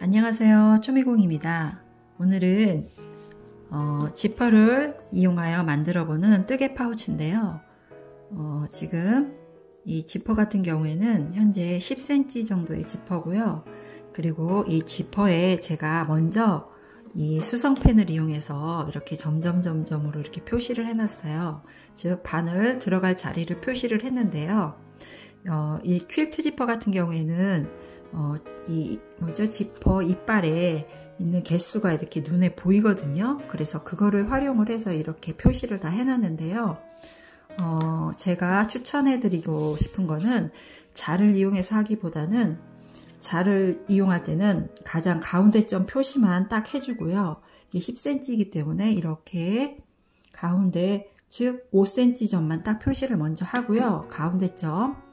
안녕하세요, 초미공입니다. 오늘은 지퍼를 이용하여 만들어보는 뜨개 파우치인데요. 지금 이 지퍼 같은 경우에는 현재 10cm 정도의 지퍼고요. 그리고 이 지퍼에 제가 먼저 이 수성펜을 이용해서 이렇게 점점점점으로 이렇게 표시를 해놨어요. 즉 바늘 들어갈 자리를 표시를 했는데요. 이 퀼트 지퍼 같은 경우에는 지퍼 이빨에 있는 개수가 이렇게 눈에 보이거든요. 그래서 그거를 활용을 해서 이렇게 표시를 다 해놨는데요. 제가 추천해드리고 싶은 거는 자를 이용해서 하기보다는 자를 이용할 때는 가장 가운데점 표시만 딱 해주고요. 이게 10cm이기 때문에 이렇게 가운데, 즉 5cm 점만 딱 표시를 먼저 하고요. 가운데점.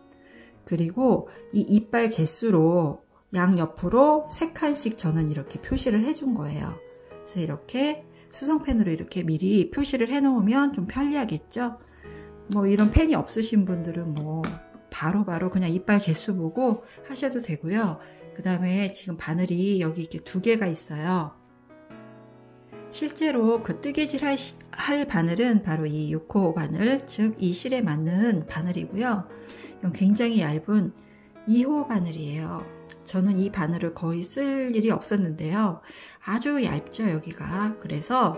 그리고 이 이빨 개수로 양옆으로 3칸씩 저는 이렇게 표시를 해준 거예요. 그래서 이렇게 수성펜으로 이렇게 미리 표시를 해 놓으면 좀 편리하겠죠? 뭐 이런 펜이 없으신 분들은 뭐 바로바로 그냥 이빨 개수 보고 하셔도 되고요. 그 다음에 지금 바늘이 여기 이렇게 2개가 있어요. 실제로 그 뜨개질 할 바늘은 바로 이 6호 바늘, 즉 이 실에 맞는 바늘이고요. 이건 굉장히 얇은 2호 바늘이에요. 저는 이 바늘을 거의 쓸 일이 없었는데요. 아주 얇죠, 여기가. 그래서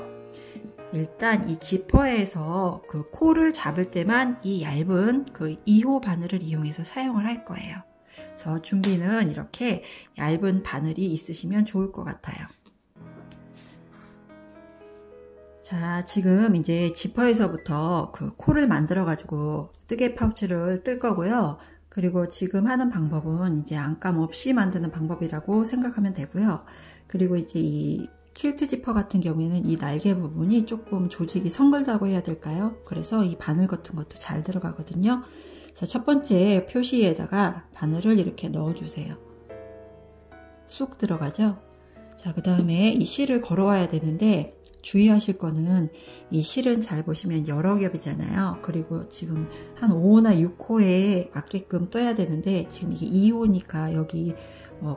일단 이 지퍼에서 그 코를 잡을 때만 이 얇은 그 2호 바늘을 이용해서 사용을 할 거예요. 그래서 준비는 이렇게 얇은 바늘이 있으시면 좋을 것 같아요. 자, 지금 이제 지퍼에서부터 그 코를 만들어 가지고 뜨개 파우치를 뜰 거고요. 그리고 지금 하는 방법은 이제 안감 없이 만드는 방법이라고 생각하면 되고요. 그리고 이제 이 퀼트 지퍼 같은 경우에는 이 날개 부분이 조금 조직이 성글다고 해야 될까요? 그래서 이 바늘 같은 것도 잘 들어가거든요. 그래서 첫 번째 표시에다가 바늘을 이렇게 넣어 주세요. 쑥 들어가죠? 자, 그 다음에 이 실을 걸어와야 되는데 주의하실 거는 이 실은 잘 보시면 여러 겹이잖아요. 그리고 지금 한 5호나 6호에 맞게끔 떠야 되는데 지금 이게 2호니까 여기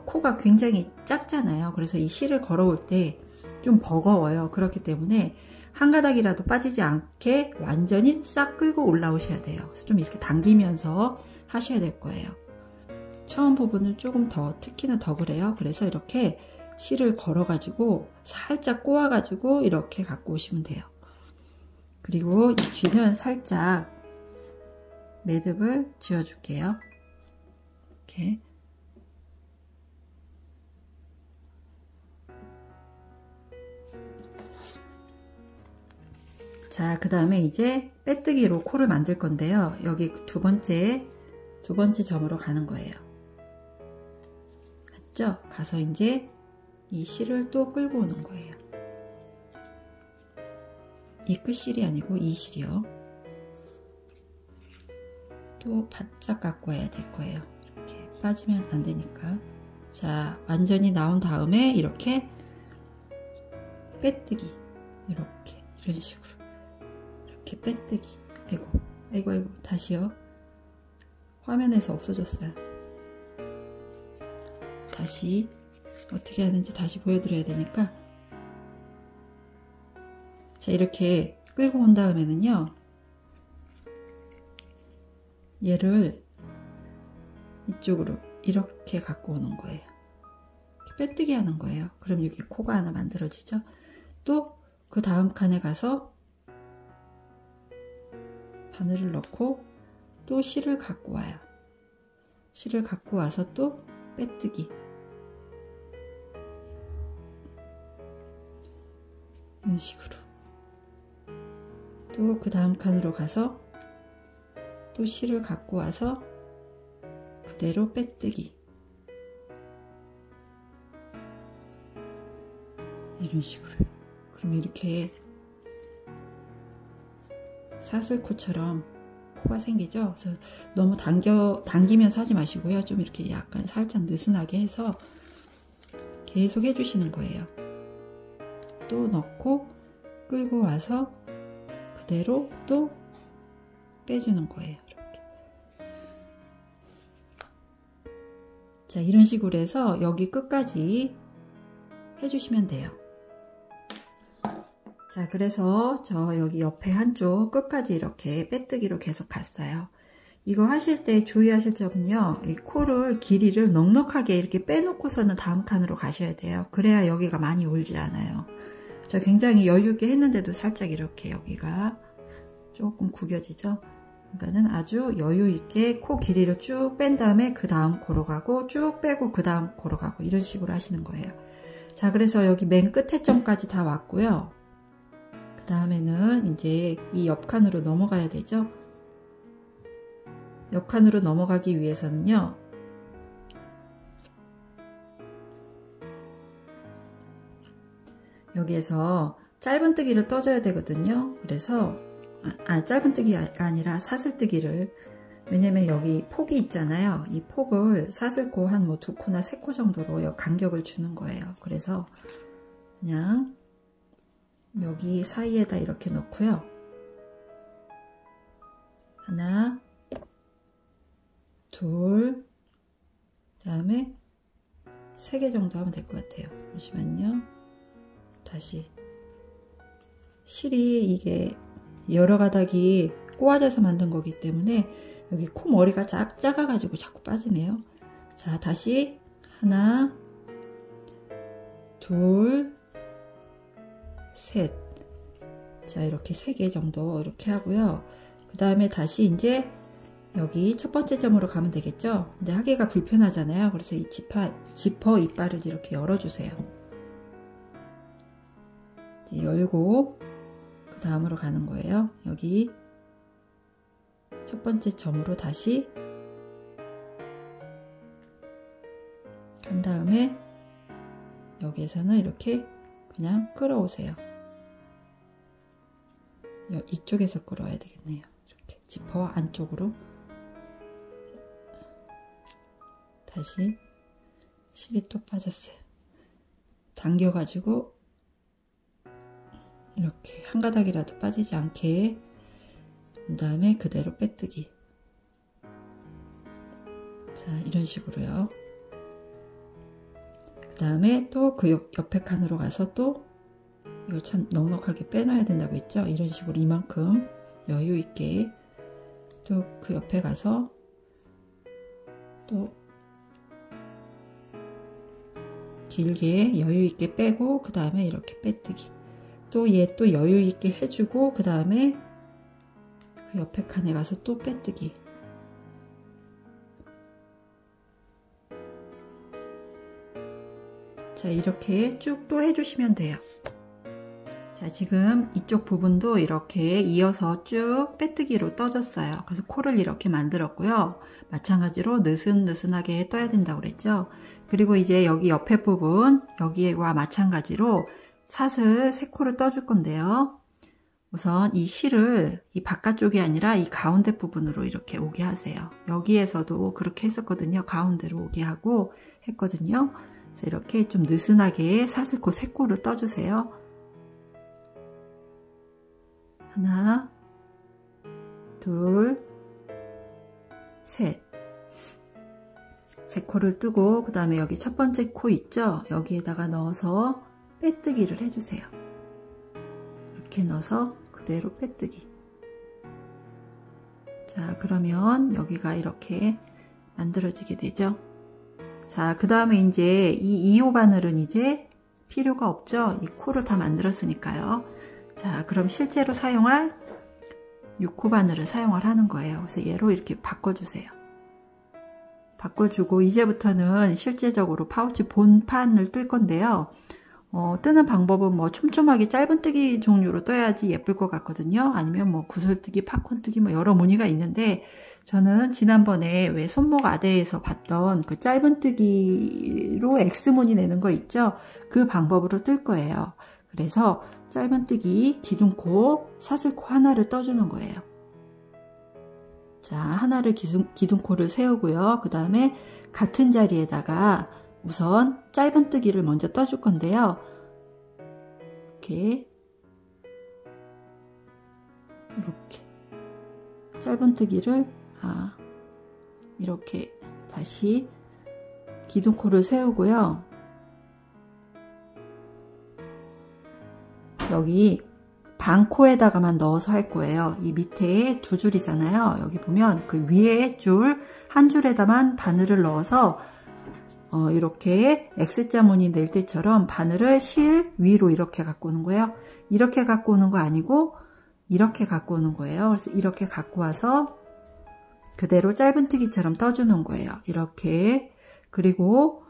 코가 굉장히 작잖아요. 그래서 이 실을 걸어올 때 좀 버거워요. 그렇기 때문에 한 가닥이라도 빠지지 않게 완전히 싹 끌고 올라오셔야 돼요. 그래서 좀 이렇게 당기면서 하셔야 될 거예요. 처음 부분은 조금 더, 특히나 더 그래요. 그래서 이렇게 실을 걸어 가지고 살짝 꼬아 가지고 이렇게 갖고 오시면 돼요. 그리고 이 귀는 살짝 매듭을 지어 줄게요. 이렇게. 자, 그 다음에 이제 빼뜨기로 코를 만들 건데요. 여기 두 번째 점으로 가는 거예요. 맞죠? 가서 이제 이 실을 또 끌고 오는 거예요. 이 끝실이 아니고 이 실이요. 또 바짝 갖고 와야 될 거예요. 이렇게 빠지면 안 되니까. 자, 완전히 나온 다음에 이렇게 빼뜨기. 이렇게, 이런 식으로. 이렇게 빼뜨기. 아이고, 다시요. 화면에서 없어졌어요. 다시. 어떻게 하는지 다시 보여드려야 되니까. 자, 이렇게 끌고 온 다음에는요, 얘를 이쪽으로 이렇게 갖고 오는 거예요. 이렇게 빼뜨기 하는 거예요. 그럼 여기 코가 하나 만들어지죠. 또 그 다음 칸에 가서 바늘을 넣고 또 실을 갖고 와요. 실을 갖고 와서 또 빼뜨기. 이런 식으로. 또 그 다음 칸으로 가서 또 실을 갖고 와서 그대로 빼뜨기. 이런 식으로. 그럼 이렇게 사슬코처럼 코가 생기죠. 그래서 너무 당기면서 하지 마시고요. 좀 이렇게 약간 살짝 느슨하게 해서 계속 해주시는 거예요. 또 넣고 끌고 와서 그대로 또 빼주는 거예요. 이렇게. 자, 이런 식으로 해서 여기 끝까지 해주시면 돼요. 자, 그래서 저 여기 옆에 한쪽 끝까지 이렇게 빼뜨기로 계속 갔어요. 이거 하실 때 주의하실 점은요, 이 코를 길이를 넉넉하게 이렇게 빼놓고서는 다음 칸으로 가셔야 돼요. 그래야 여기가 많이 울지 않아요. 저 굉장히 여유 있게 했는데도 살짝 이렇게 여기가 조금 구겨지죠. 그러니까는 아주 여유 있게 코 길이를 쭉 뺀 다음에 그 다음 코로 가고 쭉 빼고 그 다음 코로 가고 이런 식으로 하시는 거예요. 자, 그래서 여기 맨 끝에 점까지 다 왔고요. 그 다음에는 이제 이 옆칸으로 넘어가야 되죠. 옆칸으로 넘어가기 위해서는요, 여기에서 짧은뜨기를 떠줘야 되거든요. 그래서 짧은뜨기가 아니라 사슬뜨기를, 왜냐면 여기 폭이 있잖아요. 이 폭을 사슬코 한 뭐 2코나 3코 정도로 간격을 주는 거예요. 그래서 그냥 여기 사이에다 이렇게 넣고요. 하나, 둘, 그 다음에 3개 정도 하면 될 것 같아요. 잠시만요. 다시. 실이 이게 여러 가닥이 꼬아져서 만든 거기 때문에 여기 코 머리가 작아가지고 자꾸 빠지네요. 자, 다시 하나, 둘, 셋. 자, 이렇게 3개 정도 이렇게 하고요. 그 다음에 다시 이제 여기 첫 번째 점으로 가면 되겠죠. 근데 하기가 불편하잖아요. 그래서 이 지퍼 이빨을 이렇게 열어주세요. 이제 열고 그 다음으로 가는 거예요. 여기 첫 번째 점으로 다시 간 다음에 여기에서는 이렇게 그냥 끌어오세요. 이쪽에서 끌어야 되겠네요. 이렇게 지퍼 안쪽으로 다시 실이 또 빠졌어요. 당겨가지고 이렇게 한 가닥이라도 빠지지 않게, 그 다음에 그대로 빼뜨기. 자, 이런 식으로요. 그 다음에 또 그 옆에 칸으로 가서 또 이거 참 넉넉하게 빼놔야 된다고 했죠. 이런 식으로 이만큼 여유 있게 또 그 옆에 가서 또 길게 여유 있게 빼고 그 다음에 이렇게 빼뜨기. 또 얘 또 여유 있게 해주고 그 다음에 그 옆에 칸에 가서 또 빼뜨기. 자, 이렇게 쭉 또 해주시면 돼요. 자, 지금 이쪽 부분도 이렇게 이어서 쭉 빼뜨기로 떠졌어요. 그래서 코를 이렇게 만들었고요. 마찬가지로 느슨느슨하게 떠야 된다고 그랬죠. 그리고 이제 여기 옆에 부분, 여기와 마찬가지로 사슬 3코를 떠줄 건데요. 우선 이 실을 이 바깥쪽이 아니라 이 가운데 부분으로 이렇게 오게 하세요. 여기에서도 그렇게 했었거든요. 가운데로 오게 하고 했거든요. 그래서 이렇게 좀 느슨하게 사슬코 3코를 떠주세요. 하나, 둘, 셋. 3코를 뜨고 그 다음에 여기 첫 번째 코 있죠? 여기에다가 넣어서 빼뜨기를 해주세요. 이렇게 넣어서 그대로 빼뜨기. 자, 그러면 여기가 이렇게 만들어지게 되죠. 자, 그 다음에 이제 이 2호 바늘은 이제 필요가 없죠. 이 코를 다 만들었으니까요. 자, 그럼 실제로 사용할 6호 바늘을 사용을 하는 거예요. 그래서 얘로 이렇게 바꿔주세요. 바꿔주고 이제부터는 실제적으로 파우치 본판을 뜰 건데요. 뜨는 방법은 뭐 촘촘하게 짧은뜨기 종류로 떠야지 예쁠 것 같거든요. 아니면 뭐 구슬뜨기, 팝콘뜨기 뭐 여러 무늬가 있는데, 저는 지난번에 왜 손목 아대에서 봤던 그 짧은뜨기로 X무늬 내는 거 있죠? 그 방법으로 뜰 거예요. 그래서 짧은뜨기, 기둥코, 사슬코 하나를 떠주는 거예요. 자, 하나를 기둥코를 세우고요. 그 다음에 같은 자리에다가 우선 짧은뜨기를 먼저 떠줄 건데요. 이렇게 짧은뜨기를 이렇게 다시 기둥코를 세우고요. 여기 반코에다가만 넣어서 할 거예요. 이 밑에 두 줄이잖아요. 여기 보면 그 위에 줄 한 줄에다만 바늘을 넣어서 이렇게 X자 무늬 낼 때처럼 바늘을 실 위로 이렇게 갖고 오는 거예요. 이렇게 갖고 오는 거 아니고 이렇게 갖고 오는 거예요. 그래서 이렇게 갖고 와서 그대로 짧은뜨기처럼 떠주는 거예요. 이렇게. 그리고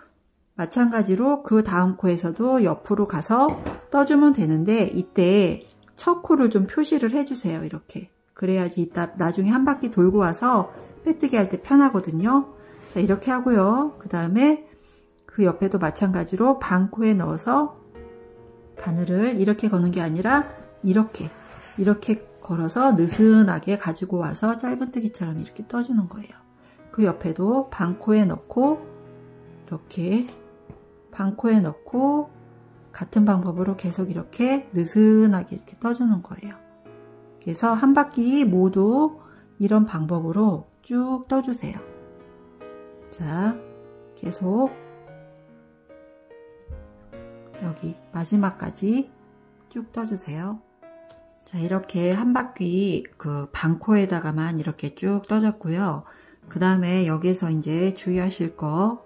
마찬가지로 그 다음 코에서도 옆으로 가서 떠주면 되는데 이때 첫 코를 좀 표시를 해주세요. 이렇게. 그래야지 이따 나중에 한 바퀴 돌고 와서 빼뜨기 할 때 편하거든요. 자, 이렇게 하고요. 그 다음에 그 옆에도 마찬가지로 반코에 넣어서 바늘을 이렇게 거는 게 아니라 이렇게 걸어서 느슨하게 가지고 와서 짧은뜨기처럼 이렇게 떠주는 거예요. 그 옆에도 반코에 넣고 이렇게 반코에 넣고 같은 방법으로 계속 이렇게 느슨하게 이렇게 떠주는 거예요. 그래서 한 바퀴 모두 이런 방법으로 쭉 떠주세요. 자, 계속 여기 마지막까지 쭉 떠주세요. 자, 이렇게 한 바퀴 그 반코에다가만 이렇게 쭉 떠줬고요. 그 다음에 여기서 이제 주의하실 거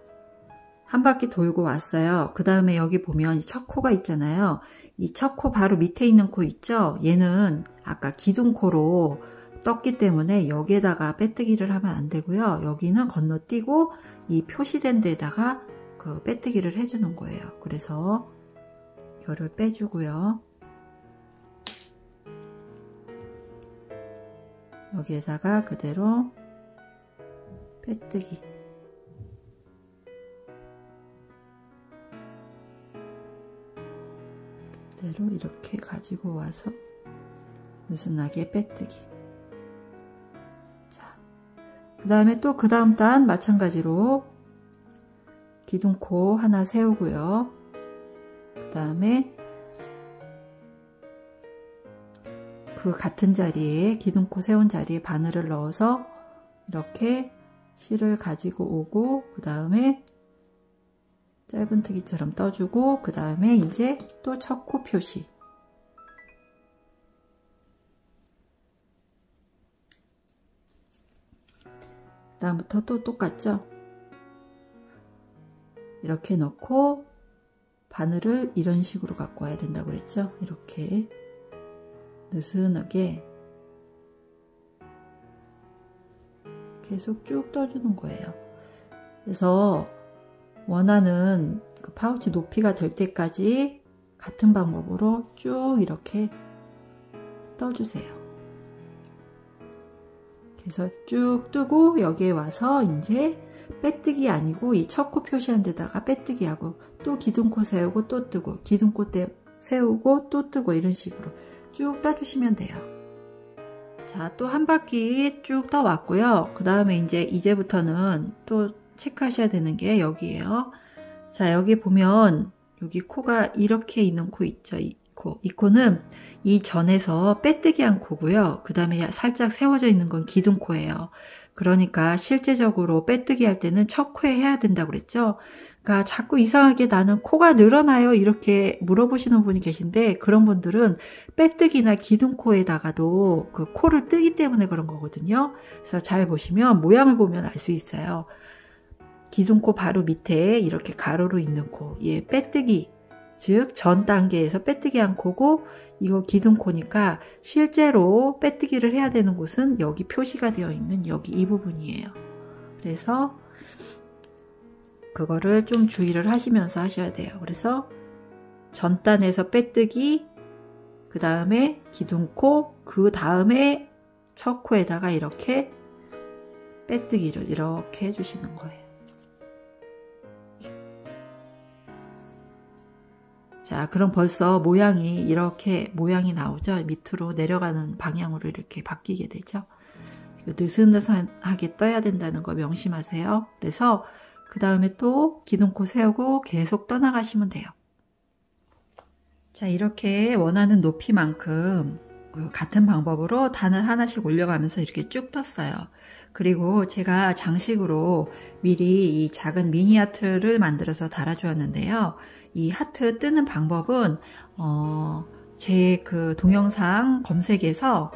한 바퀴 돌고 왔어요. 그 다음에 여기 보면 첫 코가 있잖아요. 이 첫 코 바로 밑에 있는 코 있죠? 얘는 아까 기둥코로 떴기 때문에 여기에다가 빼뜨기를 하면 안 되고요. 여기는 건너뛰고 이 표시된 데다가 그 빼뜨기를 해주는 거예요. 그래서 이거를 빼주고요. 여기에다가 그대로 빼뜨기. 그대로 이렇게 가지고 와서 느슨하게 빼뜨기. 자, 그 다음에 또 그 다음 단 마찬가지로 기둥코 하나 세우고요. 그 다음에 그 같은 자리에 기둥코 세운 자리에 바늘을 넣어서 이렇게 실을 가지고 오고 그 다음에 짧은뜨기처럼 떠주고 그 다음에 이제 또 첫 코 표시 그 다음부터 또 똑같죠? 이렇게 넣고 바늘을 이런 식으로 갖고 와야 된다고 그랬죠? 이렇게 느슨하게 계속 쭉 떠주는 거예요. 그래서 원하는 그 파우치 높이가 될 때까지 같은 방법으로 쭉 이렇게 떠주세요. 그래서 쭉 뜨고 여기에 와서 이제 빼뜨기 아니고 이 첫 코 표시한 데다가 빼뜨기 하고 또 기둥코 세우고 또 뜨고 기둥코 세우고 또 뜨고 이런 식으로 쭉 떠주시면 돼요. 자, 또 한 바퀴 쭉 떠왔고요. 그 다음에 이제부터는 또 체크하셔야 되는 게 여기에요. 자, 여기 보면 여기 코가 이렇게 있는 코 있죠? 이 코는 이 전에서 빼뜨기 한 코고요. 그 다음에 살짝 세워져 있는 건 기둥코예요. 그러니까 실제적으로 빼뜨기 할 때는 첫 코에 해야 된다고 그랬죠? 그러니까 자꾸 이상하게 나는 코가 늘어나요 이렇게 물어보시는 분이 계신데 그런 분들은 빼뜨기나 기둥코에다가도 그 코를 뜨기 때문에 그런 거거든요. 그래서 잘 보시면 모양을 보면 알 수 있어요. 기둥코 바로 밑에 이렇게 가로로 있는 코, 얘 빼뜨기, 즉 전 단계에서 빼뜨기 한 코고 이거 기둥코니까 실제로 빼뜨기를 해야 되는 곳은 여기 표시가 되어 있는 여기 이 부분이에요. 그래서 그거를 좀 주의를 하시면서 하셔야 돼요. 그래서 전단에서 빼뜨기, 그 다음에 기둥코, 그 다음에 첫 코에다가 이렇게 빼뜨기를 이렇게 해주시는 거예요. 자, 그럼 벌써 모양이 이렇게 모양이 나오죠. 밑으로 내려가는 방향으로 이렇게 바뀌게 되죠. 느슨느슨하게 떠야 된다는 거 명심하세요. 그래서 그 다음에 또 기둥코 세우고 계속 떠나가시면 돼요. 자, 이렇게 원하는 높이만큼 같은 방법으로 단을 하나씩 올려가면서 이렇게 쭉 떴어요. 그리고 제가 장식으로 미리 이 작은 미니 하트를 만들어서 달아주었는데요. 이 하트 뜨는 방법은 제 그 동영상 검색에서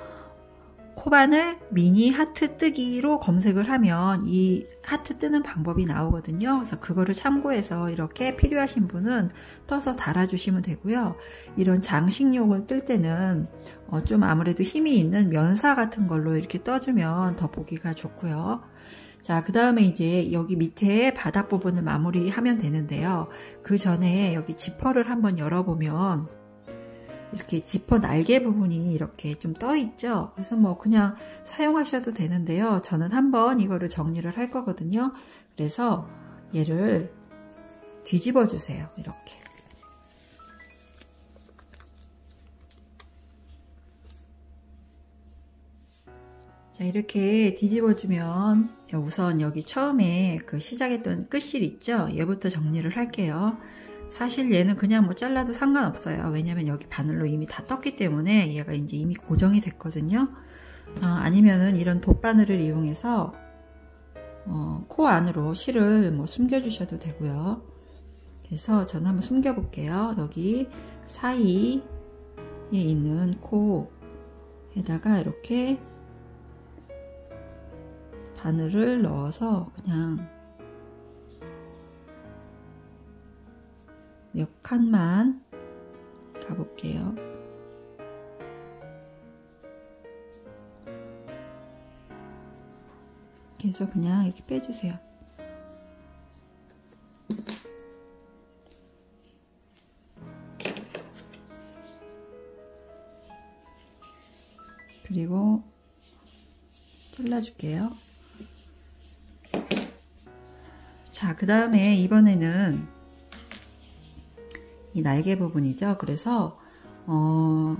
코바늘 미니 하트 뜨기로 검색을 하면 이 하트 뜨는 방법이 나오거든요. 그래서 그거를 참고해서 이렇게 필요하신 분은 떠서 달아주시면 되고요. 이런 장식용을 뜰 때는 좀 아무래도 힘이 있는 면사 같은 걸로 이렇게 떠주면 더 보기가 좋고요. 자, 그 다음에 이제 여기 밑에 바닥 부분을 마무리하면 되는데요. 그 전에 여기 지퍼를 한번 열어보면 이렇게 지퍼 날개 부분이 이렇게 좀 떠 있죠. 그래서 뭐 그냥 사용하셔도 되는데요. 저는 한번 이거를 정리를 할 거거든요. 그래서 얘를 뒤집어 주세요. 이렇게. 자, 이렇게 뒤집어 주면 우선 여기 처음에 그 시작했던 끝실 있죠? 얘부터 정리를 할게요. 사실 얘는 그냥 뭐 잘라도 상관없어요. 왜냐면 여기 바늘로 이미 다 떴기 때문에 얘가 이제 이미 고정이 됐거든요. 아니면은 이런 돗바늘을 이용해서 코 안으로 실을 뭐 숨겨 주셔도 되고요. 그래서 저는 한번 숨겨 볼게요. 여기 사이에 있는 코에다가 이렇게 바늘을 넣어서 그냥 몇 칸만 가볼게요. 그래서 그냥 이렇게 빼주세요. 그리고 잘라줄게요. 자, 그 다음에 이번에는 이 날개 부분이죠. 그래서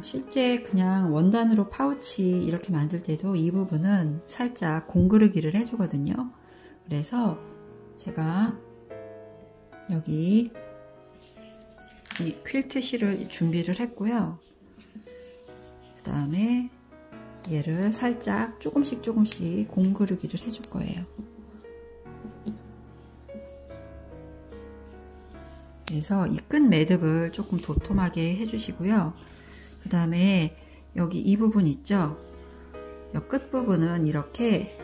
실제 그냥 원단으로 파우치 이렇게 만들 때도 이 부분은 살짝 공그르기를 해주거든요. 그래서 제가 여기 이 퀼트 실을 준비를 했고요. 그 다음에 얘를 살짝 조금씩 공그르기를 해줄 거예요. 그래서 이 끝 매듭을 조금 도톰하게 해주시고요. 그 다음에 여기 이 부분 있죠? 이 끝 부분은 이렇게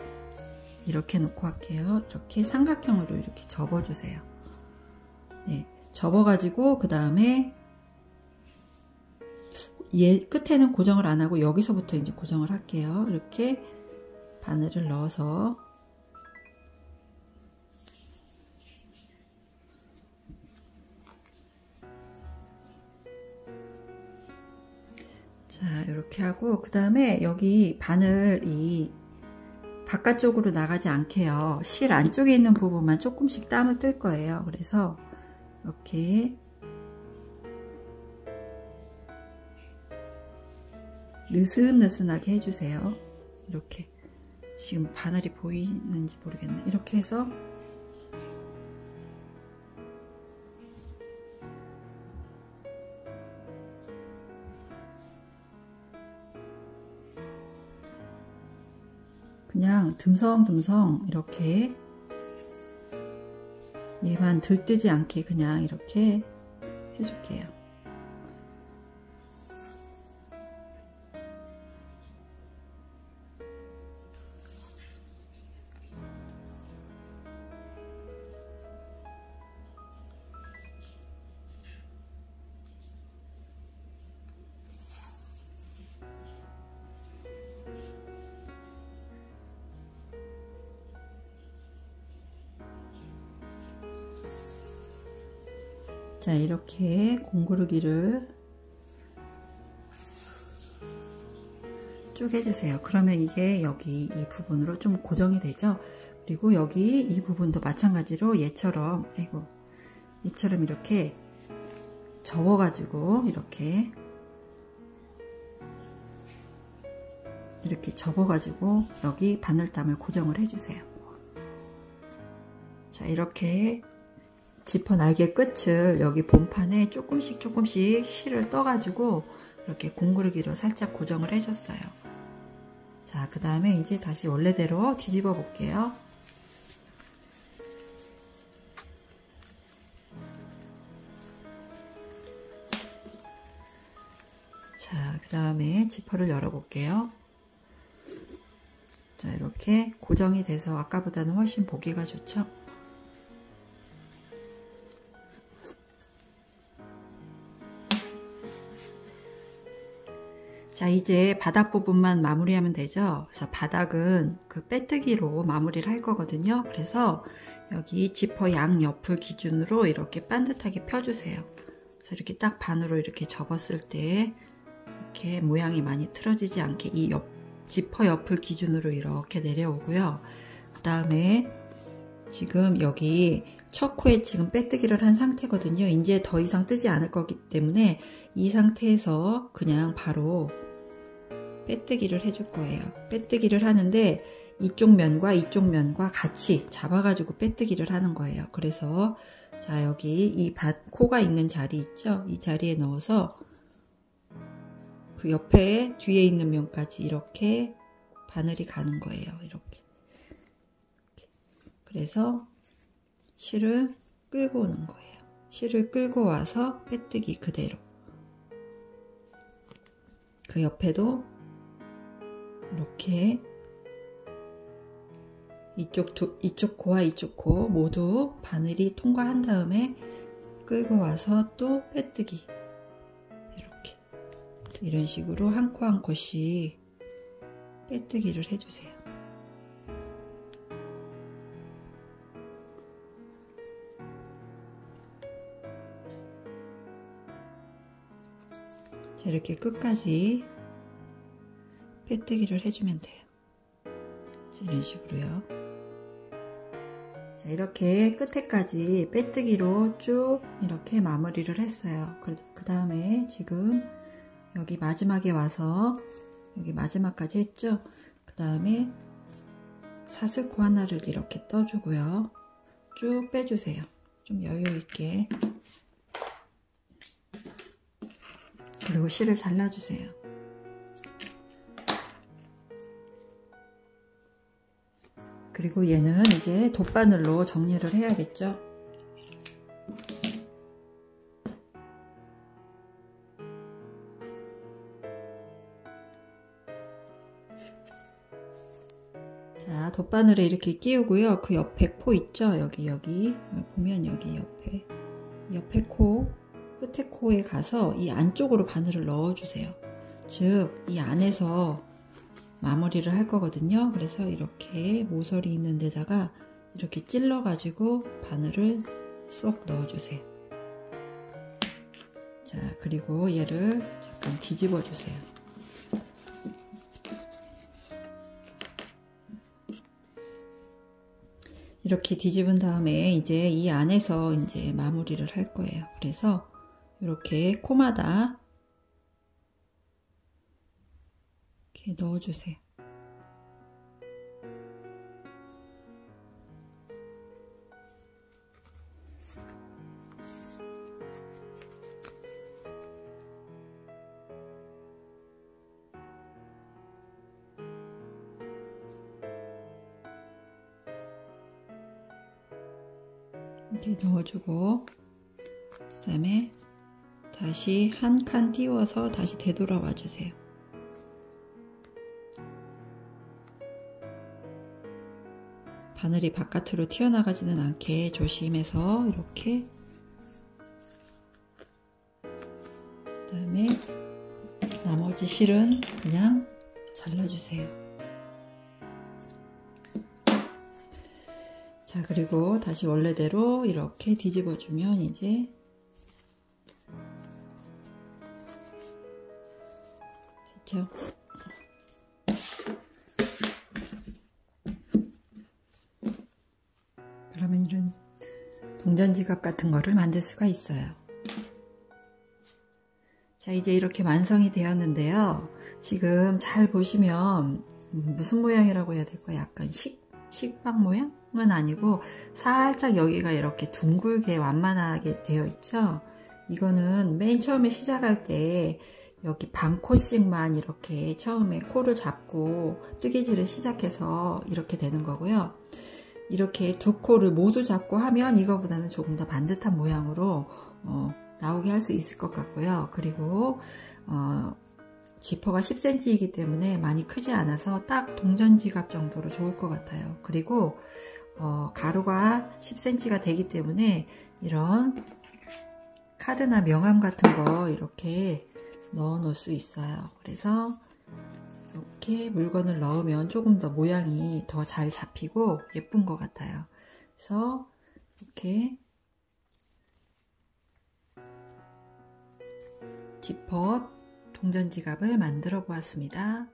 놓고 할게요. 이렇게 삼각형으로 이렇게 접어주세요. 네, 접어가지고 그 다음에 얘 끝에는 고정을 안 하고 여기서부터 이제 고정을 할게요. 이렇게 바늘을 넣어서 자, 이렇게 하고 그 다음에 여기 바늘이 바깥쪽으로 나가지 않게요. 실 안쪽에 있는 부분만 조금씩 땀을 뜰 거예요. 그래서 이렇게 느슨느슨하게 해주세요. 이렇게 지금 바늘이 보이는지 모르겠네. 이렇게 해서 그냥 듬성듬성 이렇게 얘만 들뜨지 않게 그냥 이렇게 해줄게요. 자, 이렇게 공구르기를 쭉 해주세요. 그러면 이게 여기 이 부분으로 좀 고정이 되죠. 그리고 여기 이 부분도 마찬가지로 얘처럼 이렇게 접어가지고 이렇게 접어가지고 여기 바늘땀을 고정을 해주세요. 자, 이렇게 지퍼 날개 끝을 여기 본판에 조금씩 실을 떠가지고 이렇게 공구르기로 살짝 고정을 해줬어요. 자, 그 다음에 이제 다시 원래대로 뒤집어 볼게요. 자, 그 다음에 지퍼를 열어볼게요. 자, 이렇게 고정이 돼서 아까보다는 훨씬 보기가 좋죠? 자, 이제 바닥 부분만 마무리하면 되죠. 그래서 바닥은 그 빼뜨기로 마무리를 할 거거든요. 그래서 여기 지퍼 양 옆을 기준으로 이렇게 반듯하게 펴주세요. 그래서 이렇게 딱 반으로 이렇게 접었을 때 이렇게 모양이 많이 틀어지지 않게 이 지퍼 옆을 기준으로 이렇게 내려오고요. 그 다음에 지금 여기 첫 코에 지금 빼뜨기를 한 상태거든요. 이제 더 이상 뜨지 않을 거기 때문에 이 상태에서 그냥 바로 빼뜨기를 해줄 거예요. 빼뜨기를 하는데 이쪽 면과 같이 잡아가지고 빼뜨기를 하는 거예요. 그래서 자, 여기 이 코가 있는 자리 있죠? 이 자리에 넣어서 그 옆에 뒤에 있는 면까지 이렇게 바늘이 가는 거예요. 이렇게. 그래서 실을 끌고 오는 거예요. 실을 끌고 와서 빼뜨기 그대로. 그 옆에도 이렇게 이쪽 코와 이쪽 코 모두 바늘이 통과한 다음에 끌고 와서 또 빼뜨기. 이렇게. 이런 식으로 한 코 한 코씩 빼뜨기를 해주세요. 자, 이렇게 끝까지 빼뜨기를 해주면 돼요. 자, 이런 식으로요. 자, 이렇게 끝에까지 빼뜨기로 쭉 이렇게 마무리를 했어요. 그 다음에 지금 여기 마지막에 와서 여기 마지막까지 했죠. 그 다음에 사슬코 하나를 이렇게 떠주고요. 쭉 빼주세요. 좀 여유 있게. 그리고 실을 잘라주세요. 그리고 얘는 이제 돗바늘로 정리를 해야겠죠. 자, 돗바늘에 이렇게 끼우고요. 그 옆에 코 있죠? 여기 보면 여기 옆에 코, 끝에 코에 가서 이 안쪽으로 바늘을 넣어주세요. 즉, 이 안에서 마무리를 할 거거든요. 그래서 이렇게 모서리 있는 데다가 이렇게 찔러 가지고 바늘을 쏙 넣어주세요. 자, 그리고 얘를 잠깐 뒤집어 주세요. 이렇게 뒤집은 다음에 이제 이 안에서 이제 마무리를 할 거예요. 그래서 이렇게 코마다 이렇게 넣어주세요. 이렇게 넣어주고 그 다음에 다시 한 칸 띄워서 다시 되돌아와 주세요. 바늘이 바깥으로 튀어나가지는 않게 조심해서 이렇게 그 다음에 나머지 실은 그냥 잘라주세요. 자, 그리고 다시 원래대로 이렇게 뒤집어주면 이제 됐죠? 그러면 이런 동전지갑 같은 거를 만들 수가 있어요. 자, 이제 이렇게 완성이 되었는데요. 지금 잘 보시면 무슨 모양이라고 해야 될까요? 약간 식빵 모양은 아니고 살짝 여기가 이렇게 둥글게 완만하게 되어 있죠. 이거는 맨 처음에 시작할 때 여기 반 코씩만 이렇게 처음에 코를 잡고 뜨개질을 시작해서 이렇게 되는 거고요. 이렇게 두 코를 모두 잡고 하면 이거보다는 조금 더 반듯한 모양으로 나오게 할 수 있을 것 같고요. 그리고 지퍼가 10cm이기 때문에 많이 크지 않아서 딱 동전 지갑 정도로 좋을 것 같아요. 그리고 가로가 10cm가 되기 때문에 이런 카드나 명함 같은 거 이렇게 넣어 놓을 수 있어요. 그래서 이렇게 물건을 넣으면 조금 더 모양이 더 잘 잡히고 예쁜 것 같아요. 그래서 이렇게 지퍼 동전 지갑을 만들어 보았습니다.